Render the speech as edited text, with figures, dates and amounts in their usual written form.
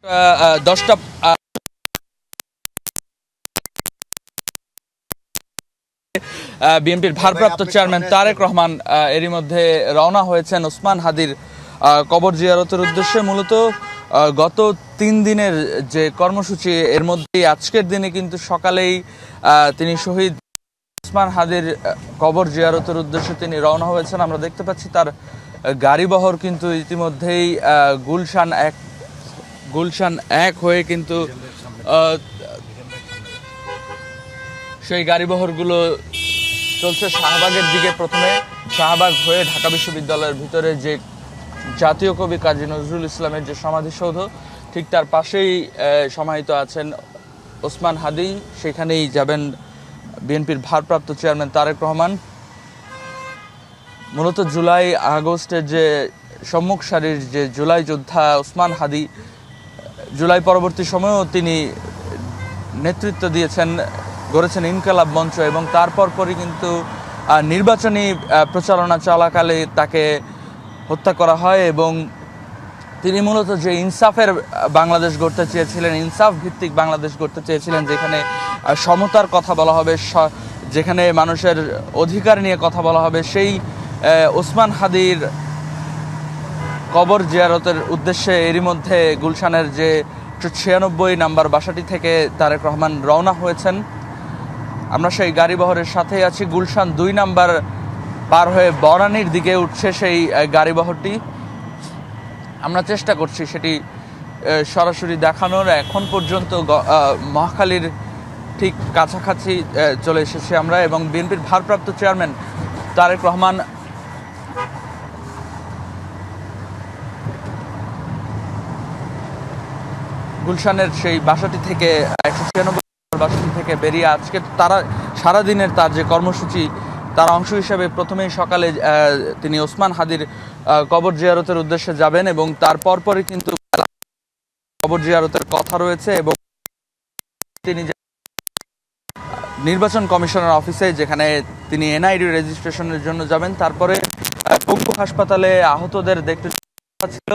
10টা বিএনপির ভারপ্রাপ্ত চেয়ারম্যান তারেক রহমান এরই মধ্যে রওনা হয়েছেন ওসমান হাদির কবর জিয়ারতের উদ্দেশ্যে। মূলত গত 3 দিনের যে কর্মসূচি, এর মধ্যে আজকের দিনে কিন্তু সকালেই তিনি শহীদ ওসমান হাদির কবর জিয়ারতের উদ্দেশ্যে তিনি রওনা হয়েছেন। আমরা দেখতে পাচ্ছি তার গাড়িবহর কিন্তু ইতিমধ্যেই গুলশান এক হয়ে কিন্তু সেই গাড়িবহরগুলো চলছে শাহবাগের দিকে। প্রথমে শাহবাগ হয়ে ঢাকা বিশ্ববিদ্যালয়ের ভিতরে যে জাতীয় কবি কাজী নজরুল ইসলামের যে সমাধিসৌধ, ঠিক তার পাশেই সমাহিত আছেন ওসমান হাদি। সেখানেই যাবেন বিএনপির ভারপ্রাপ্ত চেয়ারম্যান তারেক রহমান। মূলত জুলাই আগস্টের যে সম্মুখ সারির যে জুলাই যোদ্ধা ওসমান হাদি, জুলাই পরবর্তী সময়েও তিনি নেতৃত্ব দিয়েছেন, গড়েছেন ইনকালাব মঞ্চ, এবং তারপর পরই কিন্তু নির্বাচনী প্রচারণা চলাকালে তাকে হত্যা করা হয়। এবং তিনি মূলত যে ইনসাফের বাংলাদেশ গড়তে চেয়েছিলেন, ইনসাফ ভিত্তিক বাংলাদেশ গড়তে চেয়েছিলেন, যেখানে সমতার কথা বলা হবে, যেখানে মানুষের অধিকার নিয়ে কথা বলা হবে, সেই ওসমান হাদির কবর জিয়ারতের উদ্দেশ্যে এরই মধ্যে গুলশানের যে 96 নাম্বার বাসাটি থেকে তারেক রহমান রওনা হয়েছেন। আমরা সেই গাড়িবহরের সাথেই আছি। গুলশান 2 নাম্বার পার হয়ে বনানীর দিকে উঠছে সেই গাড়িবহরটি। আমরা চেষ্টা করছি সেটি সরাসরি দেখানোর। এখন পর্যন্ত মহাখালীর ঠিক কাছাকাছি চলে এসেছি আমরা, এবং বিএনপির ভারপ্রাপ্ত চেয়ারম্যান তারেক রহমান গুলশানের সেই বাসাটি থেকে 196 বাসাটি থেকে বেরিয়ে আজকে তারা সারাদিনের তার যে কর্মসূচি, তার অংশ হিসেবে প্রথমেই সকালে তিনি ওসমান হাদির কবর জিয়ারতের উদ্দেশ্যে যাবেন, এবং তারপর পরই কিন্তু কবর জিয়ারতের কথা রয়েছে। এবং তিনি নির্বাচন কমিশনার অফিসে, যেখানে তিনি এনআইডি রেজিস্ট্রেশনের জন্য যাবেন। তারপরে পঙ্গু হাসপাতালে আহতদের দেখতে ছিল,